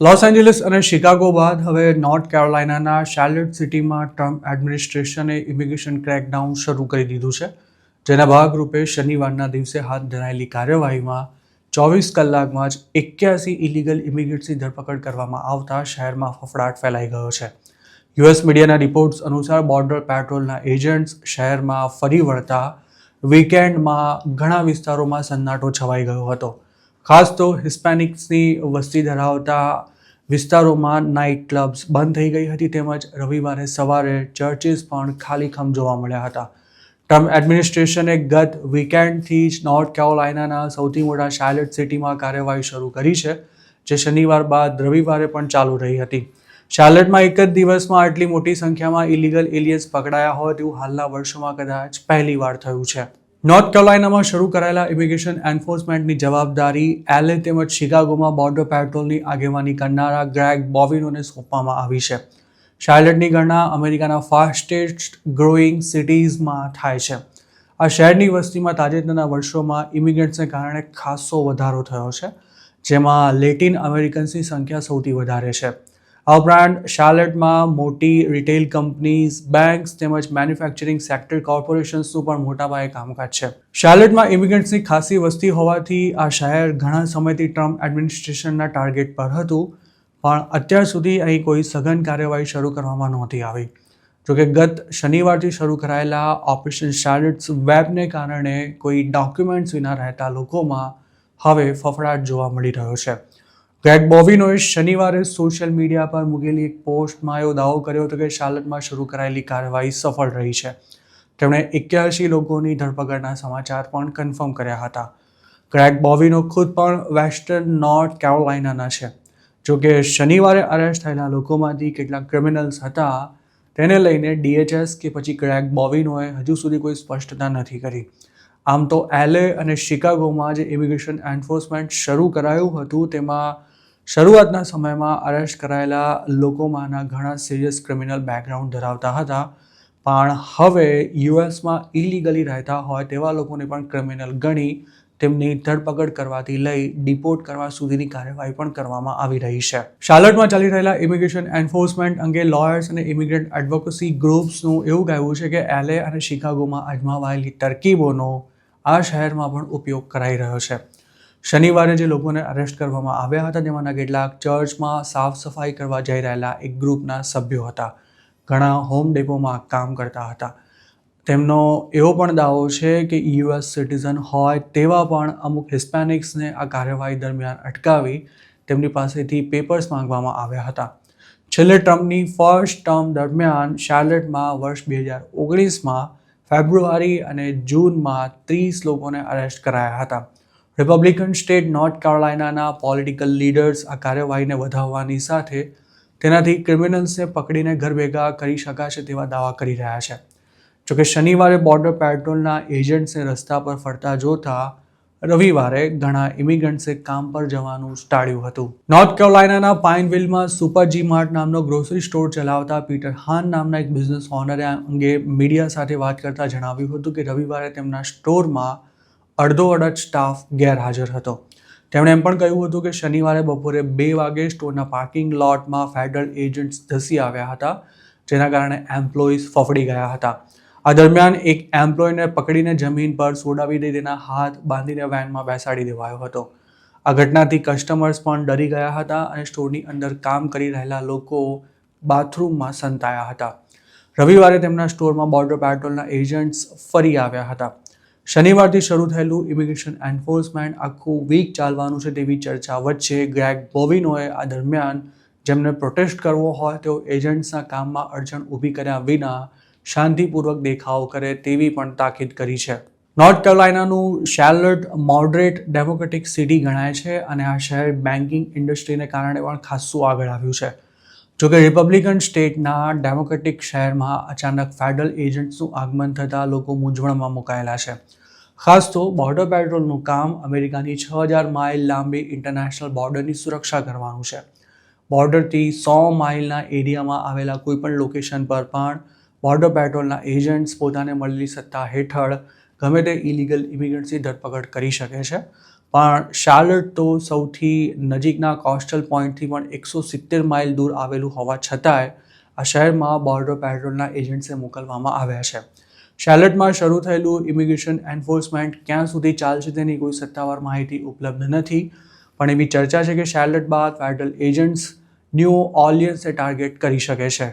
Los Angeles અને Chicago બાદ હવે નોર્થ કેરોલાઇનાના શાર્લેટ સિટીમાં ટ્રમ્પ એડમિનિસ્ટ્રેશને ઇમિગ્રેશન ક્રેકડાઉન શરૂ કરી દીધું છે, જેના ભાગરૂપે શનિવારના દિવસે હાથ ધરાયેલી કાર્યવાહીમાં 24 કલાકમાં જ 81 ઇલીગલ ઇમિગ્રન્ટ્સની ધરપકડ કરવામાં આવતા શહેરમાં ફફડાટ ફેલાઈ ગયો છે. યુએસ મીડિયાના રિપોર્ટ્સ અનુસાર બોર્ડર પેટ્રોલના એજન્ટ્સ શહેરમાં ફરી વળતા વીકેન્ડમાં ઘણા વિસ્તારોમાં સન્નાટો છવાઈ ગયો હતો. ખાસ તો હિસ્પેનિક્સની વસ્તી ધરાવતા વિસ્તારોમાં નાઇટ ક્લબ્સ બંધ થઈ ગઈ હતી, તેમજ રવિવારે સવારે ચર્ચિસ પણ ખાલીખમ જોવા મળ્યા હતા. ટ્રમ્પ એડમિનિસ્ટ્રેશને ગત વીકેન્ડથી જ નોર્થ કેરોલાઇનાના સૌથી મોટા શાર્લેટ સિટીમાં કાર્યવાહી શરૂ કરી છે, જે શનિવાર બાદ રવિવારે પણ ચાલુ રહી હતી. શાર્લેટમાં એક જ દિવસમાં આટલી મોટી સંખ્યામાં ઇલીગલ એલિયન્સ પકડાયા હોય તેવું હાલના વર્ષોમાં કદાચ પહેલીવાર થયું છે. નોર્થ કેરોલાઇનામાં શરૂ કરાયેલા ઇમિગ્રેશન એન્ફોર્સમેન્ટની જવાબદારી એલએ તેમજ શિકાગોમાં બોર્ડર પેટ્રોલની આગેવાની કરનારા ગ્રેગ બોવિનોને સોંપવામાં આવી છે. શાર્લેટની ગણના અમેરિકાના ફાસ્ટેસ્ટ ગ્રોઈંગ સિટીઝમાં થાય છે. આ શહેરની વસ્તીમાં તાજેતરના વર્ષોમાં ઇમિગ્રન્ટ્સને કારણે ખાસો વધારો થયો છે, જેમાં લેટિન અમેરિકન્સની સંખ્યા સૌથી વધારે છે. આ ઉપરાંત શાર્લેટમાં મોટી રિટેલ કંપનીઝ, બેંક્સ તેમજ મેન્યુફેક્ચરિંગ સેક્ટર કોર્પોરેશન્સનું પણ મોટા પાયે કામકાજ છે. શાર્લેટમાં ઇમિગ્રન્ટ્સની ખાસી વસ્તી હોવાથી આ શહેર ઘણા સમયથી ટ્રમ્પ એડમિનિસ્ટ્રેશનના ટાર્ગેટ પર હતું, પણ અત્યાર સુધી અહીં કોઈ સઘન કાર્યવાહી શરૂ કરવામાં નહોતી આવી. જોકે ગત શનિવારથી શરૂ કરાયેલા ઓપરેશન શાર્લેટ્સ વેબને કારણે કોઈ ડોક્યુમેન્ટ્સ વિના રહેતા લોકોમાં હવે ફફડાટ જોવા મળી રહ્યો છે. ગ્રેગ બોવિનોએ શનિવારે સોશિયલ મીડિયા પર મૂકેલી એક પોસ્ટમાં એવો દાવો કર્યો હતો કે શાર્લેટમાં શરૂ કરાયેલી કાર્યવાહી સફળ રહી છે. તેમણે 81 લોકોની ધરપકડના સમાચાર પણ કન્ફર્મ કર્યા હતા. ગ્રેગ બોવિનો ખુદ પણ વેસ્ટર્ન નોર્થ કેરોલાઇનાના છે. જોકે શનિવારે અરેસ્ટ થયેલા લોકોમાંથી કેટલાક ક્રિમિનલ્સ હતા, તેને લઈને DHS કે પછી ગ્રેગ બોવિનોએ હજુ સુધી કોઈ સ્પષ્ટતા નથી કરી. આમ તો એલએ અને શિકાગોમાં જે ઇમિગ્રેશન એન્ફોર્સમેન્ટ શરૂ કરાયું હતું, તેમાં શરૂઆતના સમયમાં અરેસ્ટ કરાયેલા લોકોમાંના ઘણા સિરિયસ ક્રિમિનલ બેકગ્રાઉન્ડ ધરાવતા હતા, પણ હવે યુએસમાં ઇલીગલી રહેતા હોય તેવા લોકોને પણ ક્રિમિનલ ગણી તેમની ધરપકડ કરવાથી લઈ ડિપોર્ટ કરવા સુધીની કાર્યવાહી પણ કરવામાં આવી રહી છે. શાર્લેટમાં ચાલી રહેલા ઇમિગ્રેશન એન્ફોર્સમેન્ટ અંગે લોયર્સ અને ઇમિગ્રન્ટ એડવોકેસી ગ્રુપ્સનું એવું કહેવું છે કે એલએ અને શિકાગોમાં અજમાવાયેલી તરકીબોનો આ શહેરમાં પણ ઉપયોગ કરાઈ રહ્યો છે. શનિવારે જે લોકોને અરેસ્ટ કરવામાં આવ્યા હતા, તેમાંના કેટલાક ચર્ચમાં સાફ સફાઈ કરવા જઈ રહેલા એક ગ્રુપના સભ્યો હતા. ઘણા હોમ ડેપોમાં કામ કરતા હતા. તેમનો એવો પણ દાવો છે કે યુએસ સિટીઝન હોય તેવા પણ અમુક હિસ્પેનિક્સને આ કાર્યવાહી દરમિયાન અટકાવી તેમની પાસેથી પેપર્સ માંગવામાં આવ્યા હતા. છેલ્લે ટ્રમ્પની ફર્સ્ટ ટર્મ દરમિયાન શાર્લેટમાં વર્ષ 2019માં ફેબ્રુઆરી અને જૂનમાં 30 લોકોને અરેસ્ટ કરાયા હતા. રિપબ્લિકન સ્ટેટ નોર્થ કેરોલાઇનાના પોલિટિકલ લીડર્સ આ કાર્યવાહીને વધારવાની સાથે તેનાથી ક્રિમિનલ્સને પકડીને ઘર ભેગા કરી શકાશે તેવા દાવા કરી રહ્યા છે. જોકે શનિવારે બોર્ડર પેટ્રોલના એજન્ટ્સને રસ્તા પર ફરતા જોતા રવિવારે ઘણા ઇમિગ્રન્ટ્સે કામ પર જવાનું ટાળ્યું હતું. નોર્થ કેરોલાઇનાના પાઇનવિલમાં સુપર જી માર્ટ નામનો ગ્રોસરી સ્ટોર ચલાવતા પીટર હાન નામના એક બિઝનેસ ઓનરે આ અંગે મીડિયા સાથે વાત કરતા જણાવ્યું હતું કે રવિવારે તેમના સ્ટોરમાં અડધો અડધ સ્ટાફ ગેરહાજર હતો. તેમણે એમ પણ કહ્યું હતું કે શનિવારે બપોરે 2 વાગે સ્ટોરના પાર્કિંગ લોટમાં ફેડરલ એજન્ટ્સ ધસી આવ્યા હતા, જેના કારણે એમ્પ્લોઈઝ ફફડી ગયા હતા. આ દરમિયાન એક એમ્પ્લોયને પકડીને જમીન પર સોડાવી દઈ તેના હાથ બાંધીને વેનમાં બેસાડી દેવાયો હતો. આ ઘટનાથી કસ્ટમર્સ પણ ડરી ગયા હતા અને સ્ટોરની અંદર કામ કરી રહેલા લોકો બાથરૂમમાં સંતાયા હતા. રવિવારે તેમના સ્ટોરમાં બોર્ડર પેટ્રોલના એજન્ટ્સ ફરી આવ્યા હતા. શનિવારથી શરૂ થયેલું ઇમિગ્રેશન એન્ફોર્સમેન્ટ આખું વીક ચાલવાનું છે તેવી ચર્ચા વચ્ચે ગ્રેગ બોવિનોએ આ દરમિયાન જેમને પ્રોટેસ્ટ કરવો હોય તેઓ એજન્ટ્સના કામમાં અડચણ ઊભી કર્યા વિના શાંતિપૂર્વક દેખાવ કરે તેવી પણ તાકીદ કરી છે. નોર્થ કેરોલાઇનાનું શાર્લેટ મોડરેટ ડેમોક્રેટિક સિટી ગણાય છે અને આ શહેર બેન્કિંગ ઇન્ડસ્ટ્રીને કારણે પણ ખાસ્સું આગળ આવ્યું છે. જોકે રિપબ્લિકન સ્ટેટના ડેમોક્રેટિક શહેરમાં અચાનક ફેડરલ એજન્ટ્સનું આગમન થતાં લોકો મૂંઝવણમાં મુકાયેલા છે. ખાસ તો બોર્ડર પેટ્રોલનું કામ અમેરિકાની 6000 માઇલ લાંબી ઇન્ટરનેશનલ બોર્ડરની સુરક્ષા કરવાનું છે. બોર્ડરથી 100 માઇલના એરિયામાં આવેલા કોઈપણ લોકેશન પર પણ બોર્ડર પેટ્રોલના એજન્ટ્સ પોતાને મળેલી સત્તા હેઠળ ગમે તે ઇલીગલ ઇમિગ્રન્ટ્સની ધરપકડ કરી શકે છે. પણ શાર્લેટ તો સૌથી નજીકના કોસ્ટલ પોઈન્ટથી પણ 170 માઇલ દૂર આવેલું હોવા છતાંય આ શહેરમાં બોર્ડર પેટ્રોલના એજન્ટ્સને મોકલવામાં આવ્યા છે. શાર્લેટમાં શરૂ થયેલું ઇમિગ્રેશન એન્ફોર્સમેન્ટ ક્યાં સુધી ચાલશે તેની કોઈ સત્તાવાર માહિતી ઉપલબ્ધ નથી, પણ એવી ચર્ચા છે કે શાર્લેટ બાદ ફેડરલ એજન્ટ્સ ન્યૂ ઓર્લિયન્સને ટાર્ગેટ કરી શકે છે.